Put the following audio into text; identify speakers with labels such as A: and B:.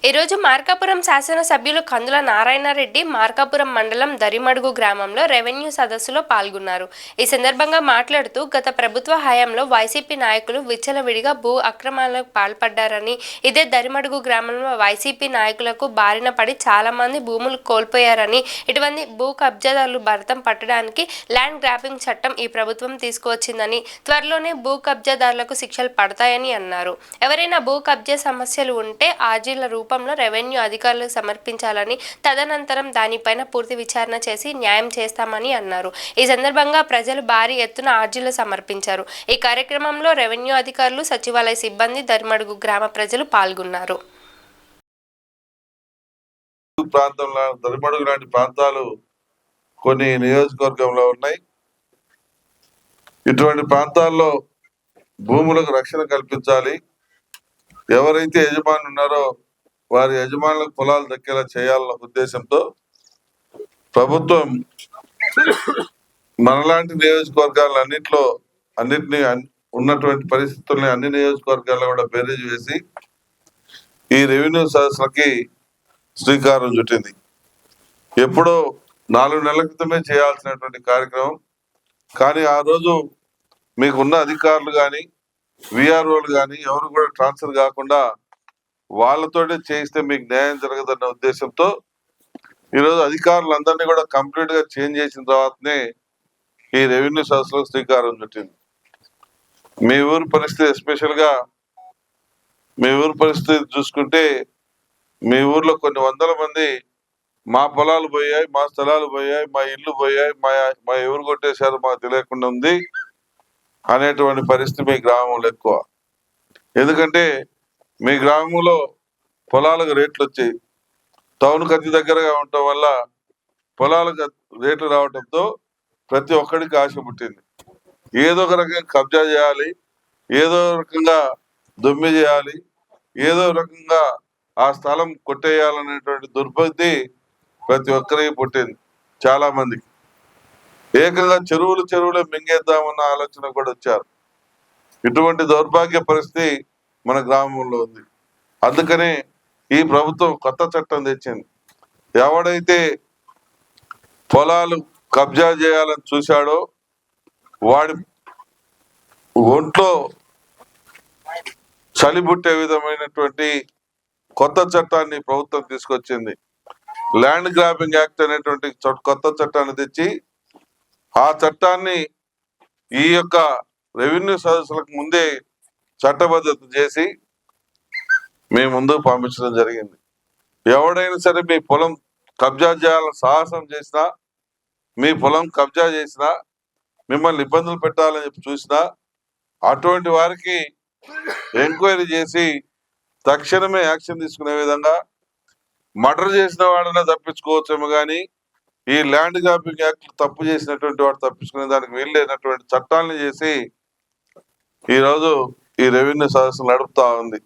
A: ఈ రోజు మార్కాపురం శాసనసభ్యులు కందుల నారాయణరెడ్డి మార్కాపురం మండలం దరిమడుగు గ్రామంలో రెవెన్యూ సదస్సులో పాల్గొన్నారు. ఈ సందర్భంగా మాట్లాడుతూ గత ప్రభుత్వ హయాంలో వైసీపీ నాయకులు విచ్చలవిడిగా భూ అక్రమాలకు పాల్పడ్డారని, ఇదే దరిమడుగు గ్రామంలో వైసీపీ నాయకులకు బారిన పడి చాలా మంది భూములు కోల్పోయారని, ఇటువంటి భూ కబ్జాదారులు భరతం పట్టడానికి ల్యాండ్ గ్రాబింగ్ చట్టం ఈ ప్రభుత్వం తీసుకువచ్చిందని, త్వరలోనే భూ కబ్జాదారులకు శిక్షలు పడతాయని అన్నారు. ఎవరైనా భూ కబ్జా సమస్యలు ఉంటే ఆర్జీల రూపంలో రెవెన్యూ అధికారులకు సమర్పించాలని, తదనంతరం దానిపైన పూర్తి విచారణ చేసి న్యాయం చేస్తామని అన్నారు. ఈ సందర్భంగా ప్రజలు భారీ ఎత్తున ఆర్జీలు సమర్పించారు. ఈ కార్యక్రమంలో రెవెన్యూ అధికారులు, సచివాలయ సిబ్బంది, దరిమడుగు గ్రామ ప్రజలు పాల్గొన్నారు.
B: దరిమడుగు లాంటి ప్రాంతాలు కొన్ని నియోజకవర్గంలో ఉన్నాయి. ఇటువంటి ప్రాంతాల్లో భూములకు రక్షణ కల్పించాలి. ఎవరైతే యజమానులు ఉన్నారో వారి యజమానులకు పొలాలు దక్కేలా చేయాలన్న ఉద్దేశంతో ప్రభుత్వం మనలాంటి అన్నిటినీ ఉన్నటువంటి పరిస్థితుల్ని అన్ని నియోజకవర్గాల్లో కూడా బేరీజు వేసి ఈ రెవెన్యూ సదస్సులకి శ్రీకారం చుట్టింది. ఎప్పుడో 4 నెలల క్రితమే చేయాల్సినటువంటి కార్యక్రమం. కానీ ఆ రోజు మీకున్న అధికారులు కానీ విఆర్ఓలు కానీ ఎవరు కూడా ట్రాన్స్ఫర్ కాకుండా వాళ్ళతోనే చేయిస్తే మీకు న్యాయం జరగదన్న ఉద్దేశంతో ఈరోజు అధికారులందరినీ కూడా కంప్లీట్ గా చేంజ్ చేసిన తర్వాతనే ఈ రెవెన్యూ సదస్సులో శ్రీకారం చుట్టింది. మీ ఊరు పరిస్థితి, ఎస్పెషల్ గా మీ ఊరు పరిస్థితి చూసుకుంటే మీ ఊర్లో కొన్ని వందల మంది మా పొలాలు పోయాయి, మా స్థలాలు పోయాయి, మా ఇల్లు పోయాయి, మా ఎవరు కొట్టేశారు మాకు తెలియకుండా ఉంది అనేటువంటి పరిస్థితి మీ గ్రామంలో ఎక్కువ. ఎందుకంటే మీ గ్రామంలో పొలాలకు రేట్లు వచ్చాయి. టౌన్కి అతి దగ్గరగా ఉండటం వల్ల పొలాలకు రేట్లు రావడంతో ప్రతి ఒక్కడికి ఆశ పుట్టింది. ఏదో ఒక రకంగా కబ్జా చేయాలి, ఏదో రకంగా దొమ్మి చేయాలి, ఏదో రకంగా ఆ స్థలం కొట్టేయాలనేటువంటి దుర్బుద్ధి ప్రతి ఒక్కరికి పుట్టింది. చాలా మందికి ఏకంగా చెరువులు మింగేద్దామన్న ఆలోచన కూడా వచ్చారు. ఇటువంటి దౌర్భాగ్య పరిస్థితి మన గ్రామంలో ఉంది. అందుకనే ఈ ప్రభుత్వం కొత్త చట్టం తెచ్చింది. ఎవడైతే పొలాలు కబ్జా చేయాలని చూశాడో వాడి ఒంట్లో చలిబుట్టే విధమైనటువంటి కొత్త చట్టాన్ని ప్రభుత్వం తీసుకొచ్చింది. ల్యాండ్ గ్రాబింగ్ యాక్ట్ అనేటువంటి కొత్త చట్టాన్ని తెచ్చి ఆ చట్టాన్ని ఈ యొక్క రెవెన్యూ సదస్సులకు ముందే చట్టబద్ధత చేసి మేము ముందుకు పంపించడం జరిగింది. ఎవడైనా సరే మీ పొలం కబ్జా చేయాలని సాహసం చేసినా, మీ పొలం కబ్జా చేసినా, మిమ్మల్ని ఇబ్బందులు పెట్టాలని చెప్పి చూసినా అటువంటి వారికి ఎంక్వైరీ చేసి తక్షణమే యాక్షన్ తీసుకునే విధంగా, మర్డర్ చేసిన వాడైనా తప్పించుకోవచ్చేమో కానీ ఈ ల్యాండ్ గ్రాబింగ్ యాక్ట్ తప్పు చేసినటువంటి వాడు తప్పించుకునే దానికి వీల్లేనటువంటి చట్టాలను చేసి ఈరోజు ఈ రెవెన్యూ సదస్సు నడుపుతా ఉంది.